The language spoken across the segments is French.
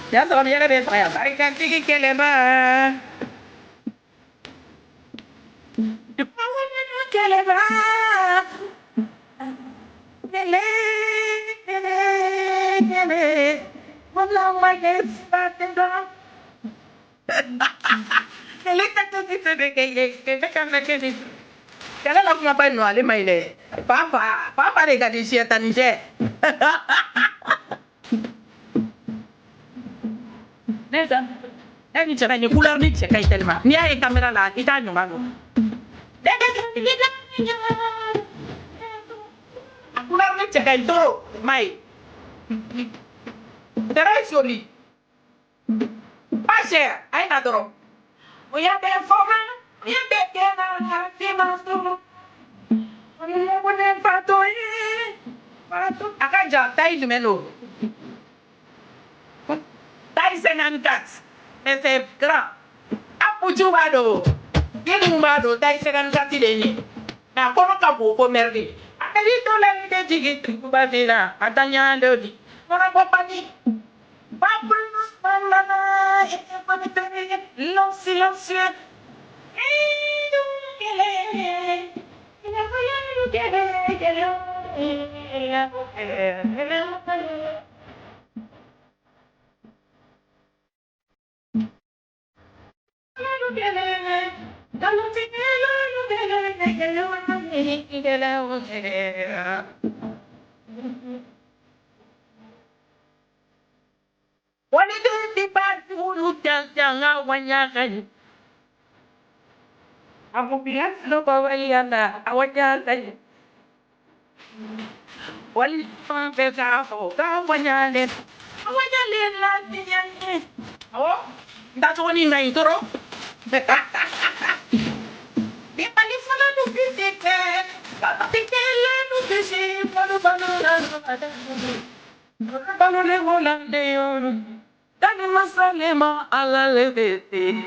Ya salam ya be saya. Tarikan tiki keleba. Keleba. Kele. Kele. Walang may spatin dong. Kele kele. Kele lang kumapay no ali may le. Papa de ka di siya tanise. Nesa. Ni cara ni couleur ni c'est kai tellement. Ni ay caméra là, ita no mango. Couleur ni c'est kai to, mai. Très joli. Pas cher, ay na doro. Oya be forma, oya be kena, fimasto. Oya bonen pato eh. Pato. Akaja tai dumelo. Tai 54. Et c'est grand. Apuju bado. Gelu bado tai 54 deni. Na kono ka bo merdi. Akali to la ni de jigi tribu bazina. Atanya lodi. Mora popani. Babulu mama et bonne long silencieux. What is it about who jangan wanyakan? Aku bilang lo bawa yana awalnya tadi. Wali pembeza ho awalnya len lagi yang oh, tak tahu ni ngai tu roh. Dia paling sana tu tiket, tiket lalu besi balu ada. Balu le holan deyon. Dan masalema ala levete.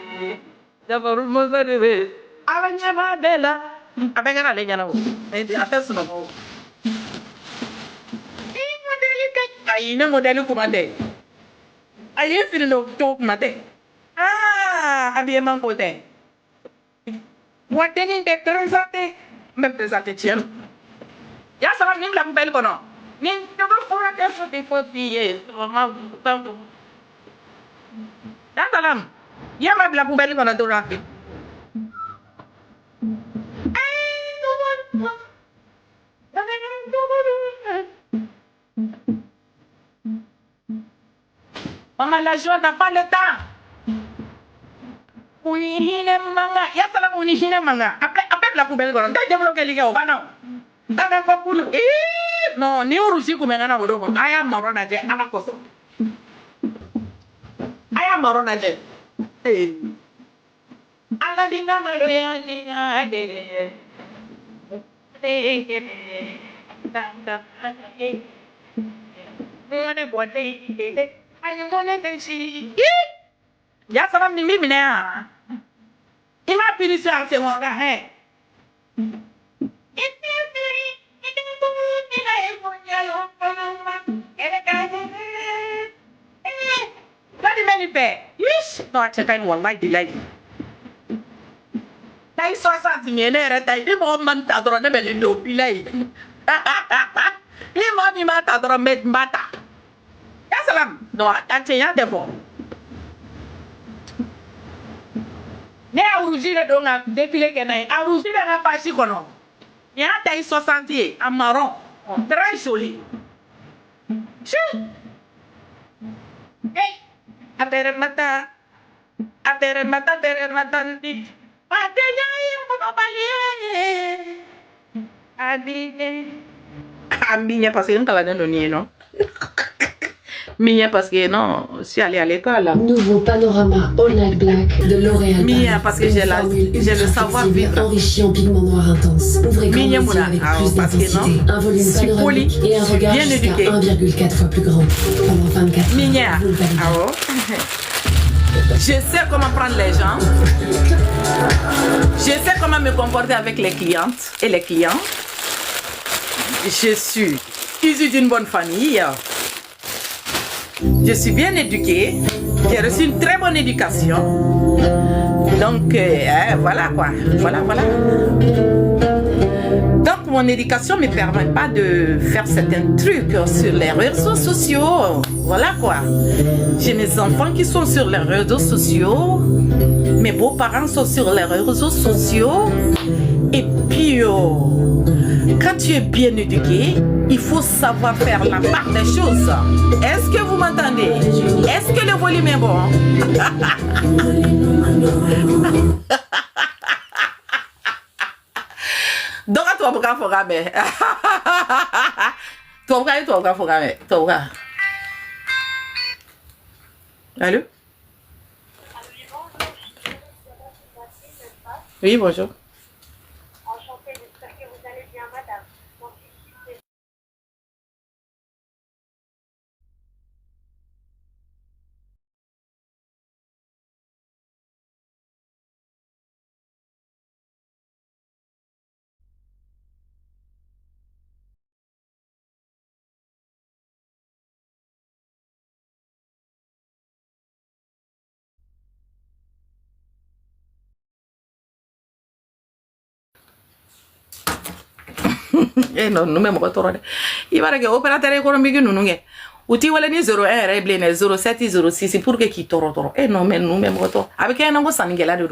Jabarul mazarebe. Awanya badela. Abega na lenya na wo. Edi atesu na wo. Modeli ka ay na modeli kumande. Ay fil no to kumande. Ah, abi man pote. Wateni de transate. Me presate tiel. Ya salam nim la bel kono. Nin to ko fora ke so de fotiye. Ma tanto. Ya salam. Ya ma la bel kono to rapi. Maman la joie n'a pas le temps. Oui, il est manga. Ya salam uni hina manga. Après la poubelle kono. Dai demlo ke liga o bana. Dana ko pulu. No, ni urusi kumengana bodo. Aya marona je ana koso. Aya marona je. Ala dinga malo ya ni ade. Ya salam ni mimi na. Ima pilisi ase wonga he. Tadi meni pe. Yes, no achakan wallahi dilai. Tai 60 milere tai di mo man ta dro ne beli do pilai. Ni mo mi ma ta dro met mata. Ya salam. No, ante ya debo. Ne arujire do nga défilé kenai. Arujire nga pasi kono. Ya tai 60 en marron. Très joli. Hey, abere mata. Abere mata, ndi. Padanya yang pengobalian. Ambinya parce que nous travaillons dans le non. Mia parce que non, si aller à l'école. Nouveau panorama All Night Black de L'Oréal. Mia parce que j'ai le savoir-vivre enrichi en pigments noirs intenses. Ouvrez grand les yeux avec plus d'intensité. Un volume panoramique et un regard jusqu'à 1,4 fois plus grand. Pendant 24 heures. Mia. Je sais comment prendre les gens. Je sais comment me comporter avec les clientes et les clients. Je suis issue d'une bonne famille. Je suis bien éduquée. J'ai reçu une très bonne éducation. Donc, voilà quoi. Voilà. Donc, mon éducation ne me permet pas de faire certains trucs sur les réseaux sociaux. Voilà quoi. J'ai mes enfants qui sont sur les réseaux sociaux. Mes beaux-parents sont sur les réseaux sociaux. Et puis, quand tu es bien éduqué, il faut savoir faire la part des choses. Est-ce que vous m'entendez? Est-ce que le volume est bon? Donc, à toi, pourquoi faut ramer? Toi, faut ramer. Allô? Oui, bonjour. Enchantée, j'espère que vous allez bien, madame. Eh non, nous même retour. Il va que opérateur économique nous nous. Uti wala ni 01 reble 07 06 pour que qui toro. Eh non, mais nous même retour. Avec un ango saningela de.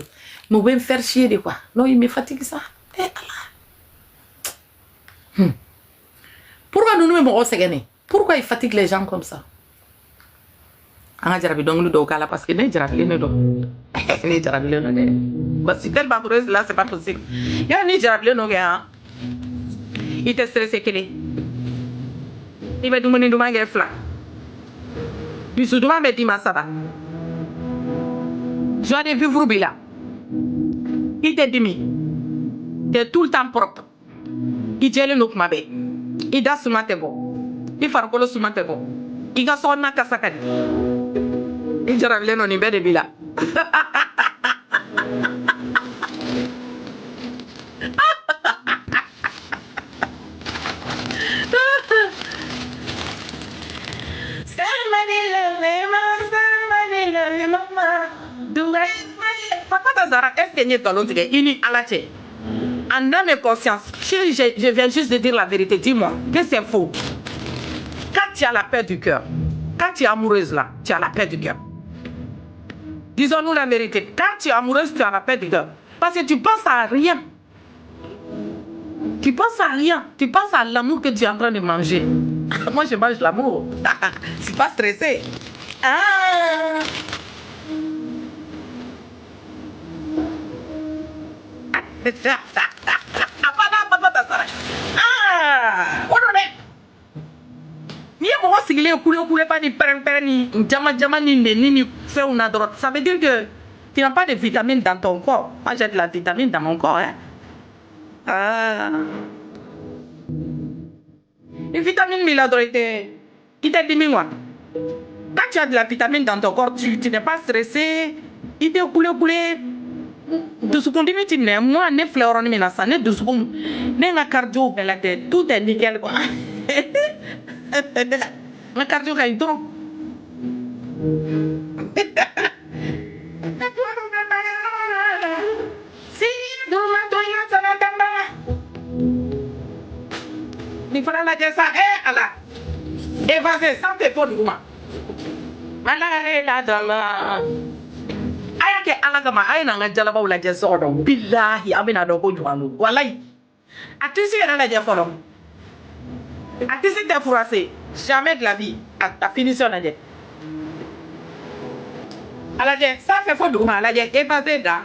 Nous vais me faire chier de quoi. Non, il me fatigue ça. Eh Allah. Pourquoi nous même on gagner? Pourquoi il fatigue les gens comme ça? Anga jarabi dong lu do kala parce que ne jarabi ne do. Ne jarabi le no de. Bah si tellement pour là c'est pas possible. Ya ni jarabi le no ga. Il te stressé qu'il est. Il va demander de manger flat. Du sous demain mais dis-moi ça va. Joie de vivre bila. Il te dit t'es tout le temps propre. Il gèle nous ma bé. Il da suma te go. Il fait quoi suma te go. Il a son na kasakadi. Il jarabi le no ni bé de bila. Est-ce que il est à la tête? En âme et conscience, je viens juste de dire la vérité. Dis-moi, que c'est faux. Quand tu as la paix du cœur, quand tu es amoureuse là, tu as la paix du cœur. Disons-nous la vérité. Quand tu es amoureuse, tu as la paix du cœur. Parce que tu penses à rien. Tu penses à rien. Tu penses à l'amour que tu es en train de manger. Moi, je mange l'amour. Je suis pas stressée. Ah! Ni mɔgɔ sigilen kule pas ni pɛrɛn ni jama ni fɛnw na dɔrɔn ça veut dire que tu n'as pas de vitamines dans ton corps. Moi j'ai de la vitamine dans mon corps hein. Ah. Les vitamines mais là il t'a dit moi. Quand tu as de la vitamine dans ton corps, tu n'es pas stressé. Il te coulé. Dusukun dimi ti ne moi ne fleuron mi na sa ne dusukun ne nga cardio bela te tout est nickel quoi. Ma cardio kay trop. Si duma doya sana tamba. Ni fara la jessa ala. Évasé sans te pour duma. Mala la dama. Ayake alagama ayina nga jalaba wala je sodo billahi amina do ko juanu wallahi atisi era la je folo atisi te froissé jamais de la vie à ta finition la je ala je ça fait faux duma la je évasé da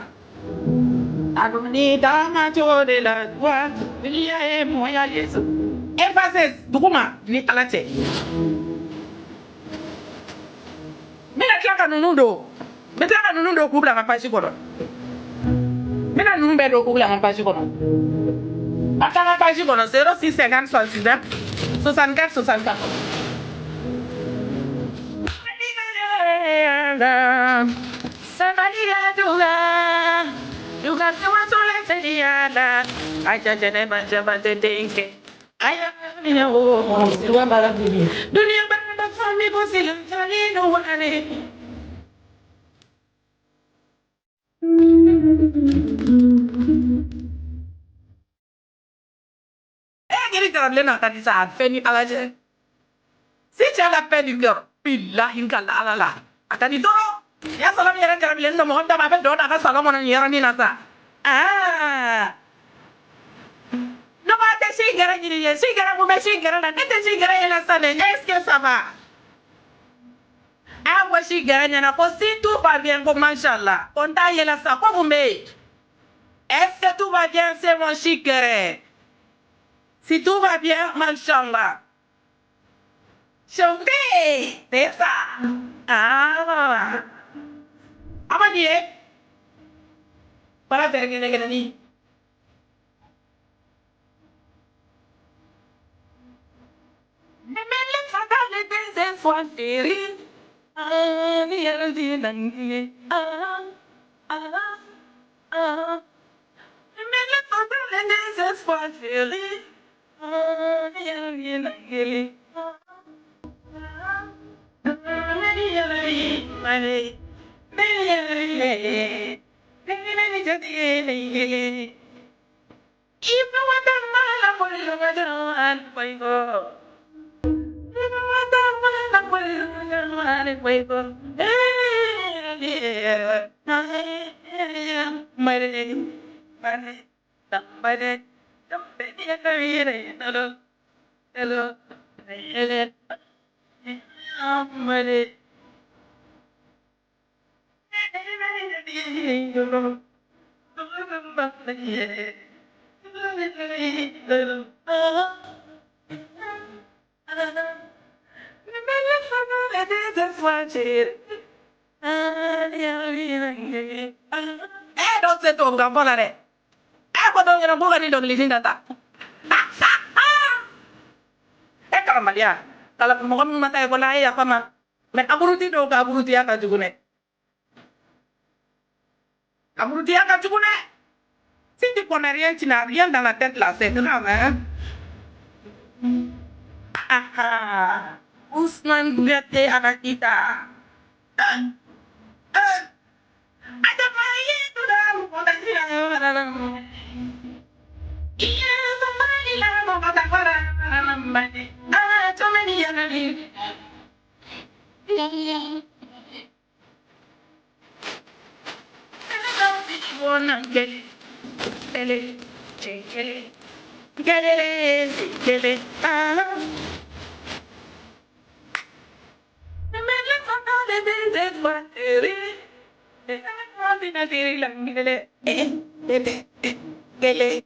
adoni da ma de la toi il y a moyen yesu évasé duma ni ala te mina klaka nundo Maintenant, nous nous couple à page kono. Maintenant, nous nous couple à page kono. Attends, la page kono 06 50 69 64 64. Si tu as la paix du cœur, billahi la. Atani doro. Ya salam yara jarablen no mo honda ma be do na salam mon yara ni nasa. Ah. No va te sigara ni sigara vous me sigara na te sigara ya la sane. Est-ce que ça va? Ah moi sigara na ko si tout va bien comme machallah. On t'a y la ça comme vous me. Est-ce que tout va bien c'est mon sigara? Si tout va bien machallah. Chauffé, c'est ça. Ah. Apa dia? Para pergi negara ni. Memang fatal les fois diri. Ah, ni ada di nangi. Memang fatal les fois diri. Ah, ni ada di nangi. Don't say to Gambonare. Ako daw yung bukan ni Don Lizin data. Kalau Malia, kalau mau kamu mata aku lah ya kama. Men aburuti do ka aburuti aka jugune. Aburuti aka jugune. Si tu connais rien, tu n'as rien dans la tête là, c'est grave hein. Ah, Usman gate anak kita. Ada bayi itu dalam potensi dalam. Iya, kembali dalam kota-kota dalam bani. Ah, cuma dia nanti. Iya. Kalau wanna get it, get it. Ah. Memang kota de bateri. Nanti lang gele. Gele.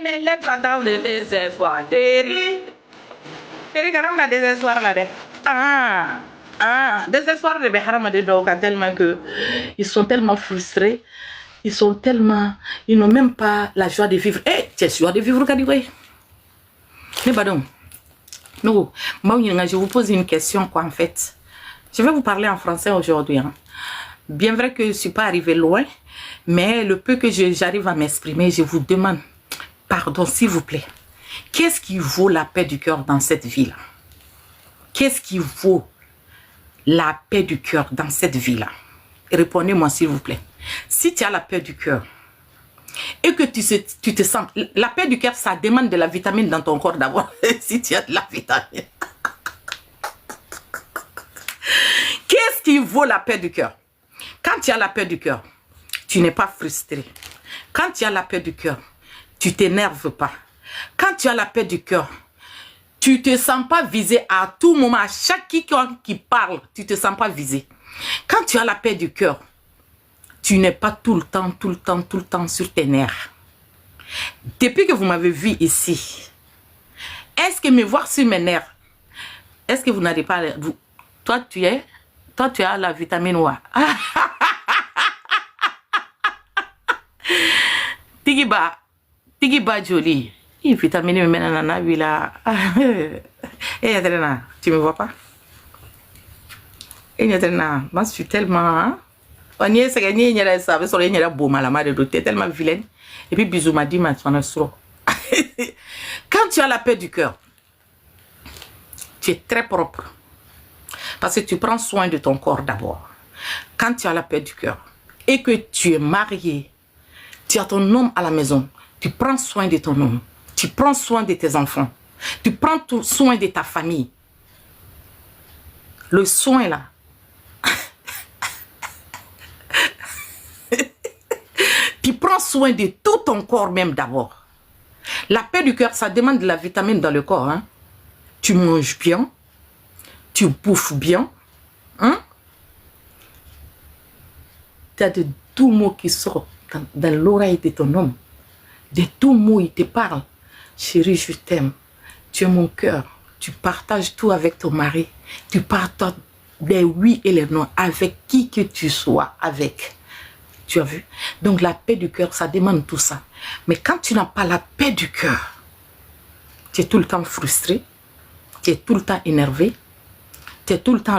Let's cut down the désespoir. Terry, quand on a désespoir là, désespoir de Behram de Doga tellement que ils sont tellement frustrés, ils n'ont même pas la joie de vivre. Eh, tu as joie de vivre, Kadibé? Mais pardon. Non, moi, je vous pose une question, quoi, en fait. Je vais vous parler en français aujourd'hui. Hein. Bien vrai que je ne suis pas arrivée loin, mais le peu que j'arrive à m'exprimer, je vous demande pardon, s'il vous plaît. Qu'est-ce qui vaut la paix du cœur dans cette vie-là? Qu'est-ce qui vaut la paix du cœur dans cette vie-là? Répondez-moi, s'il vous plaît. Si tu as la paix du cœur et que tu te sens... La paix du cœur, ça demande de la vitamine dans ton corps d'abord. Si tu as de la vitamine. Qu'est-ce qui vaut la paix du cœur? Quand tu as la paix du cœur, tu n'es pas frustré. Quand tu as la paix du cœur, tu t'énerves pas. Quand tu as la paix du cœur, tu te sens pas visé à tout moment. À chaque qui parle, tu te sens pas visé. Quand tu as la paix du cœur, tu n'es pas tout le temps sur tes nerfs. Depuis que vous m'avez vu ici, est-ce que me voir sur mes nerfs, est-ce que vous n'avez pas... Toi, tu as la vitamine O. Tigiba Jolie. Il vitamine maintenant na villa. Et tu me vois pas? Et moi je suis tellement On y est, c'est gagné, il y a ça, avec son il y a beau malama de doute, tellement vilaine. Et puis, bisous m'a dit, ma quand tu as la paix du cœur, tu es très propre. Parce que tu prends soin de ton corps d'abord. Quand tu as la paix du cœur et que tu es marié, tu as ton homme à la maison, tu prends soin de ton homme, tu prends soin de tes enfants, tu prends soin de ta famille. Le soin là, tu prends soin de tout ton corps même d'abord. La paix du cœur, ça demande de la vitamine dans le corps. Hein? Tu manges bien, tu bouffes bien. Hein? Tu as de doux mots qui sortent dans l'oreille de ton homme. De doux mots, il te parle. Chérie, je t'aime. Tu es mon cœur. Tu partages tout avec ton mari. Tu partages les oui et les non avec qui que tu sois avec. Tu as vu? Donc la paix du cœur, ça demande tout ça. Mais quand tu n'as pas la paix du cœur, tu es tout le temps frustré, tu es tout le temps énervé, tu es tout le temps